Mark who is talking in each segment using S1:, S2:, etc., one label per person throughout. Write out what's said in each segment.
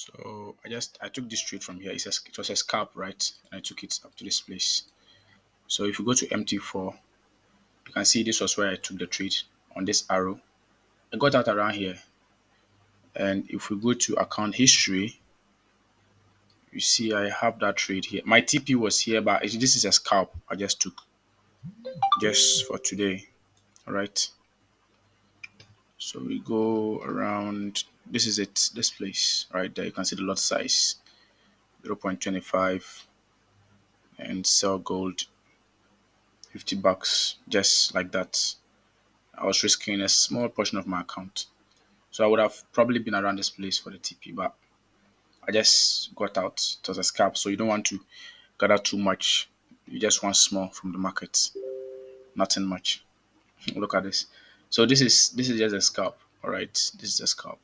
S1: So I took this trade from here. It was a scalp, right? And I took it up to this place. So if you go to MT4, you can see this was where I took the trade on this arrow. I got out around here. And if we go to account history, you see I have that trade here. My TP was here, but this is a scalp I just took just for today. All right. So we go around. This is it. This place right there. You can see the lot size 0.25 and sell gold $50 just like that. I was risking a small portion of my account. So I would have probably been around this place for the TP, but I just got out. It was a scalp, so you don't want to gather too much. You just want small from the market, nothing much. Look at this. So this is just a scalp. All right, this is a scalp,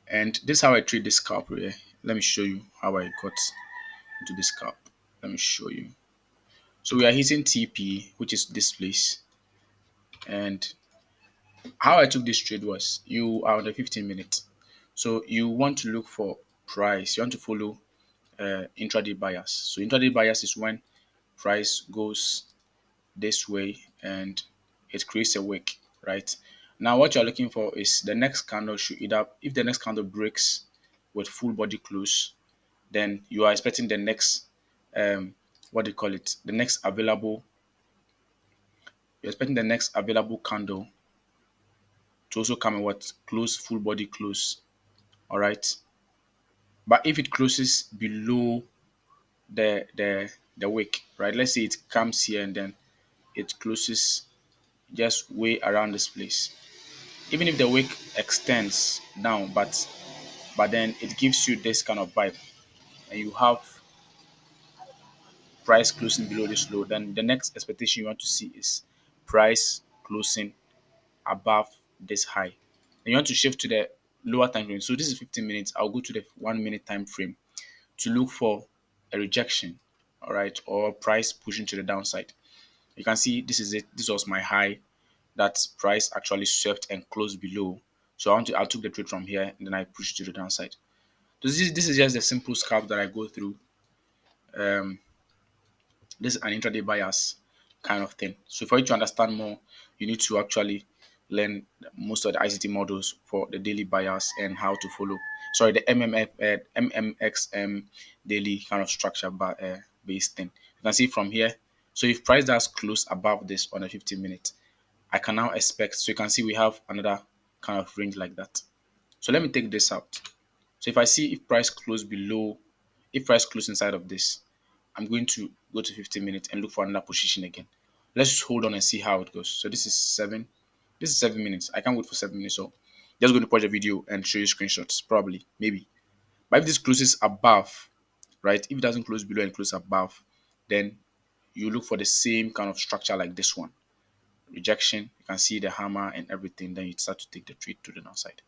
S1: and this is how I treat this scalp here. Let me show you how I got into this scalp. Let me show you. So we are hitting TP, which is this place, and how I took this trade was you are on the 15 minutes. So you want to look for price. You want to follow intraday bias. So intraday bias is when price goes this way and it creates a wick, right? Now what you're looking for is the next candle should either, if the next candle breaks with full body close, then you are expecting the next what do you call it? The next available, you're expecting the next available candle to also come in what close full body close. All right. But if it closes below the wick, right? Let's say it comes here and then it closes just way around this place. Even if the wick extends down, but then it gives you this kind of vibe, and you have price closing below this low, then the next expectation you want to see is price closing above this high. And you want to shift to the lower time frame. So this is 15 minutes. I'll go to the 1 minute time frame to look for a rejection, all right, or price pushing to the downside. You can see this is it. This was my high. That price actually swept and closed below. So I took the trade from here and then I pushed to the downside. So this is just a simple scalp that I go through. Um, this is an intraday bias kind of thing. So for you to understand more, you need to actually learn most of the ICT models for the daily bias and how to follow. Sorry, the MMXM daily kind of structure based thing. You can see from here. So if price does close above this on a 15 minute, I can now expect. So you can see we have another kind of range like that. So let me take this out. So if I see if price close below, if price close inside of this, I'm going to go to 15 minutes and look for another position again. Let's just hold on and see how it goes. So this is 7. This is 7 minutes. I can't wait for 7 minutes. So just going to pause the video and show you screenshots. Probably, maybe. But if this closes above, right? If it doesn't close below and close above, then you look for the same kind of structure like this one. Rejection. You can see the hammer and everything. Then you start to take the trade to the downside.